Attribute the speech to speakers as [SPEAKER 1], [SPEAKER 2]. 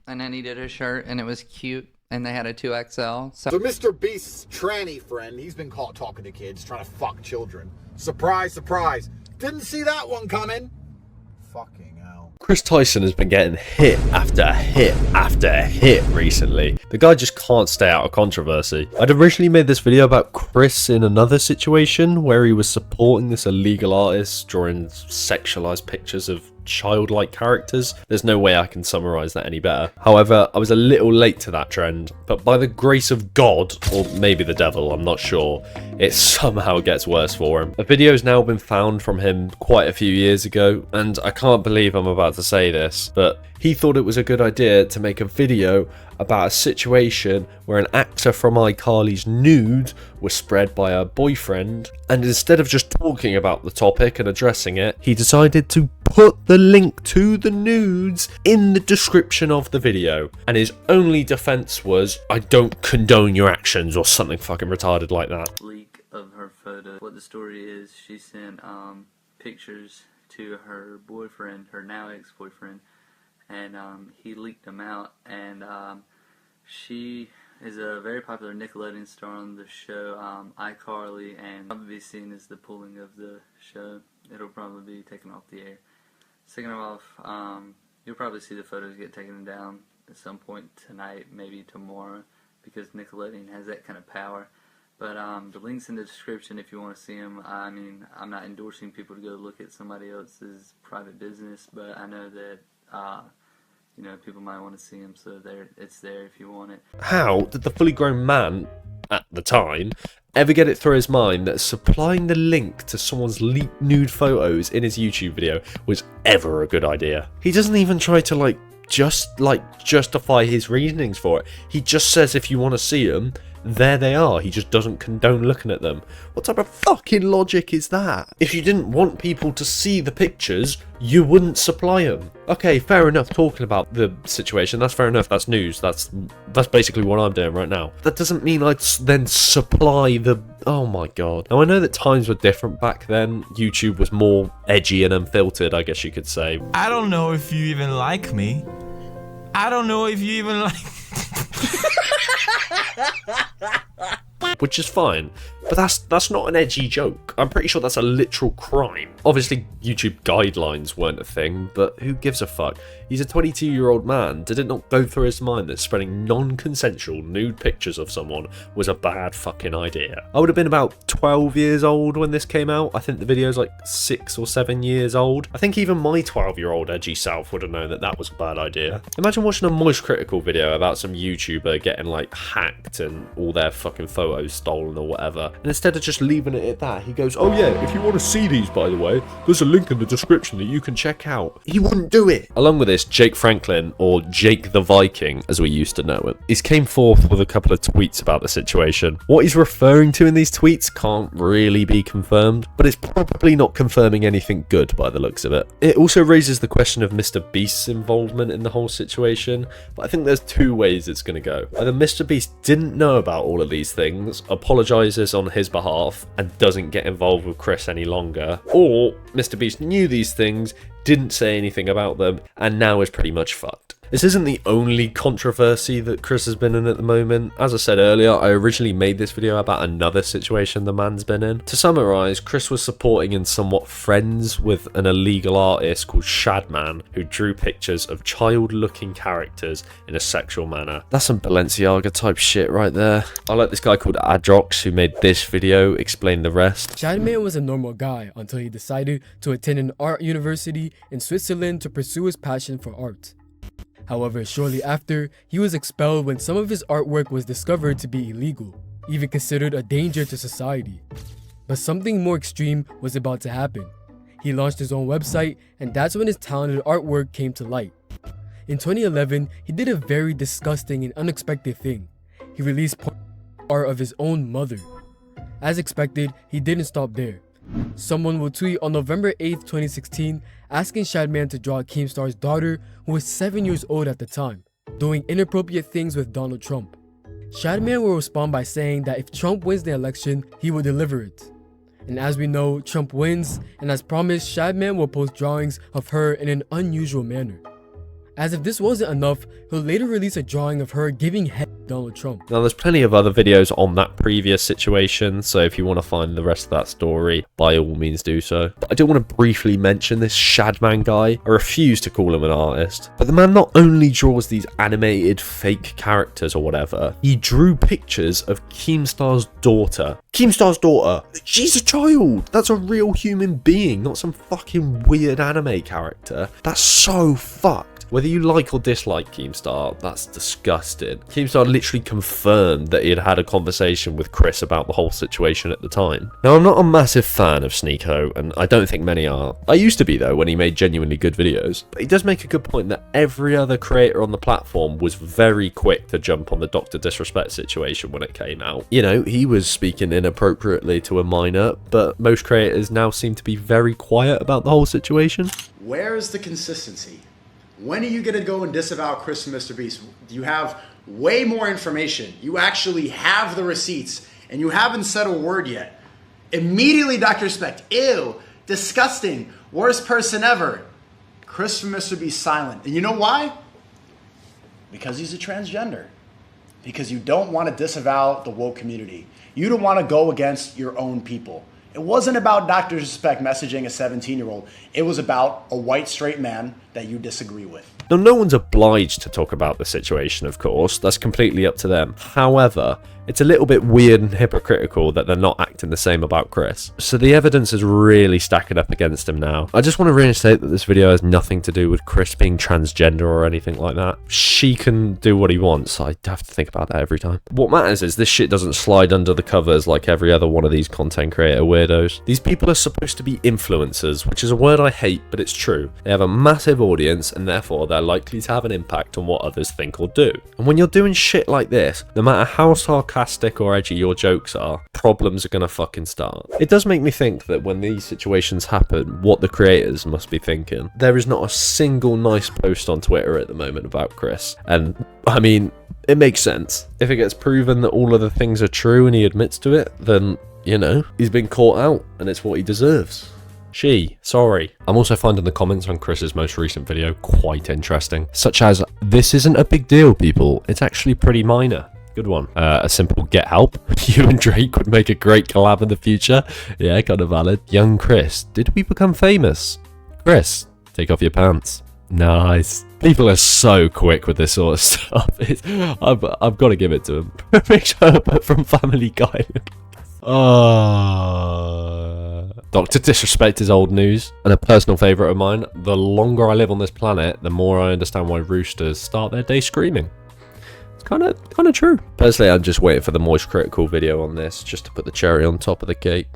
[SPEAKER 1] and then he did a shirt, and it was cute, and they had a 2XL.
[SPEAKER 2] So Mr. Beast's tranny friend, he's been caught talking to kids, trying to fuck children. Surprise, surprise. Didn't see that one coming. Fucking hell.
[SPEAKER 3] Kris Tyson has been getting hit after hit after hit recently. The guy just can't stay out of controversy. I'd originally made this video about Kris in another situation where he was supporting this illegal artist drawing sexualized pictures of childlike characters. There's no way I can summarize that any better. However, I was a little late to that trend, but by the grace of God, or maybe the devil, I'm not sure, it somehow gets worse for him. A video's now been found from him quite a few years ago, and I can't believe I'm about to say this, but he thought it was a good idea to make a video about a situation where an actor from iCarly's nude was spread by her boyfriend, and instead of just talking about the topic and addressing it, he decided to put the link to the nudes in the description of the video, and his only defense was, "I don't condone your actions," or something fucking retarded like that.
[SPEAKER 4] Leak of her photo. What the story is, she sent pictures to her boyfriend, her now ex-boyfriend, and he leaked them out, and she is a very popular Nickelodeon star on the show iCarly, and probably seen as the pulling of the show. It'll probably be taken off the air. Second off, you'll probably see the photos get taken down at some point tonight, maybe tomorrow, because Nickelodeon has that kind of power. But the link's in the description if you want to see them. I mean, I'm not endorsing people to go look at somebody else's private business, but I know that you know, people might want to see them, so it's there if you want it.
[SPEAKER 3] How did the fully grown man, at the time, ever get it through his mind that supplying the link to someone's leaked nude photos in his YouTube video was ever a good idea? He doesn't even try to justify his reasonings for it. He just says if you want to see them, there they are. He just doesn't condone looking at them. What type of fucking logic is that? If you didn't want people to see the pictures, you wouldn't supply them. Okay, fair enough talking about the situation. That's fair enough. That's news. That's basically what I'm doing right now. That doesn't mean I'd then supply the... Oh my god. Now I know that times were different back then. YouTube was more edgy and unfiltered, I guess you could say.
[SPEAKER 5] I don't know if you even like me. I don't know if you even like...
[SPEAKER 3] Which is fine, but that's not an edgy joke. I'm pretty sure that's a literal crime. Obviously, YouTube guidelines weren't a thing, but who gives a fuck? He's a 22-year-old man. Did it not go through his mind that spreading non-consensual nude pictures of someone was a bad fucking idea? I would have been about 12 years old when this came out. I think the video's like 6 or 7 years old. I think even my 12-year-old edgy self would have known that that was a bad idea. Imagine watching a Moist Critical video about some YouTuber getting like hacked and all their fucking photos stolen or whatever, and instead of just leaving it at that, he goes, "Oh yeah, if you want to see these, by the way, there's a link in the description that you can check out." He wouldn't do it. Along with this, Jake Franklin, or Jake the Viking as we used to know him, he's came forth with a couple of tweets about the situation. What he's referring to in these tweets can't really be confirmed, but it's probably not confirming anything good by the looks of it. It also raises the question of Mr. Beast's involvement in the whole situation, but I think there's two ways it's going to go. Either Mr. Beast didn't know about all of these things, apologizes on his behalf, and doesn't get involved with Kris any longer, or Mr. Beast knew these things, didn't say anything about them, and now is pretty much fucked. This isn't the only controversy that Kris has been in at the moment. As I said earlier, I originally made this video about another situation the man's been in. To summarise, Kris was supporting and somewhat friends with an illegal artist called Shadman, who drew pictures of child-looking characters in a sexual manner. That's some Balenciaga type shit right there. I like this guy called Adrox, who made this video, explain the rest.
[SPEAKER 6] Shadman was a normal guy until he decided to attend an art university in Switzerland to pursue his passion for art. However, shortly after, he was expelled when some of his artwork was discovered to be illegal, even considered a danger to society. But something more extreme was about to happen. He launched his own website, and that's when his talented artwork came to light. In 2011, he did a very disgusting and unexpected thing. He released art of his own mother. As expected, he didn't stop there. Someone will tweet on November 8th, 2016, asking Shadman to draw Keemstar's daughter, who was 7 years old at the time, doing inappropriate things with Donald Trump. Shadman will respond by saying that if Trump wins the election, he will deliver it. And as we know, Trump wins, and as promised, Shadman will post drawings of her in an unusual manner. As if this wasn't enough, he'll later release a drawing of her giving head to Donald Trump.
[SPEAKER 3] Now, there's plenty of other videos on that previous situation, so if you want to find the rest of that story, by all means do so. But I do want to briefly mention this Shadman guy. I refuse to call him an artist, but the man not only draws these animated fake characters or whatever, he drew pictures of Keemstar's daughter. Keemstar's daughter? She's a child! That's a real human being, not some fucking weird anime character. That's so fucked. Whether you like or dislike Keemstar, that's disgusting. Keemstar literally confirmed that he had had a conversation with Kris about the whole situation at the time. Now, I'm not a massive fan of Sneako, and I don't think many are. I used to be, though, when he made genuinely good videos. But he does make a good point that every other creator on the platform was very quick to jump on the Dr. Disrespect situation when it came out. You know, he was speaking inappropriately to a minor, but most creators now seem to be very quiet about the whole situation.
[SPEAKER 7] Where's the consistency? When are you going to go and disavow Kris and Mr. Beast? You have way more information. You actually have the receipts, and you haven't said a word yet. Immediately, Dr. Respect, ew, disgusting, worst person ever. Kris from Mr. Beast silent. And you know why? Because he's a transgender. Because you don't want to disavow the woke community. You don't want to go against your own people. It wasn't about Dr. Respect messaging a 17-year-old. It was about a white straight man that you disagree with.
[SPEAKER 3] Now, no one's obliged to talk about the situation, of course. That's completely up to them. However, it's a little bit weird and hypocritical that they're not acting the same about Kris. So the evidence is really stacking up against him now. I just want to reinstate that this video has nothing to do with Kris being transgender or anything like that. She can do what he wants. I have to think about that every time. What matters is this shit doesn't slide under the covers like every other one of these content creator weirdos. These people are supposed to be influencers, which is a word I hate, but it's true. They have a massive audience, and therefore they're likely to have an impact on what others think or do. And when you're doing shit like this, no matter how sarcastic or edgy your jokes are, problems are gonna fucking start. It does make me think that when these situations happen, what the creators must be thinking. There is not a single nice post on Twitter at the moment about Kris, and I mean, it makes sense. If it gets proven that all of the things are true and he admits to it, then, you know, he's been caught out and it's what he deserves. Sorry. I'm also finding the comments on Kris's most recent video quite interesting, such as, "This isn't a big deal, people. It's actually pretty minor." Good one. A simple "get help." You and Drake would make a great collab in the future. Yeah, kind of valid. Young Kris, did we become famous? Kris, take off your pants. Nice. People are so quick with this sort of stuff. I've got to give it to him. Herbert from Family Guy. Dr. Disrespect is old news, and a personal favourite of mine. The longer I live on this planet, the more I understand why roosters start their day screaming. It's kind of true. Personally, I'm just waiting for the Moist Critical video on this, just to put the cherry on top of the cake.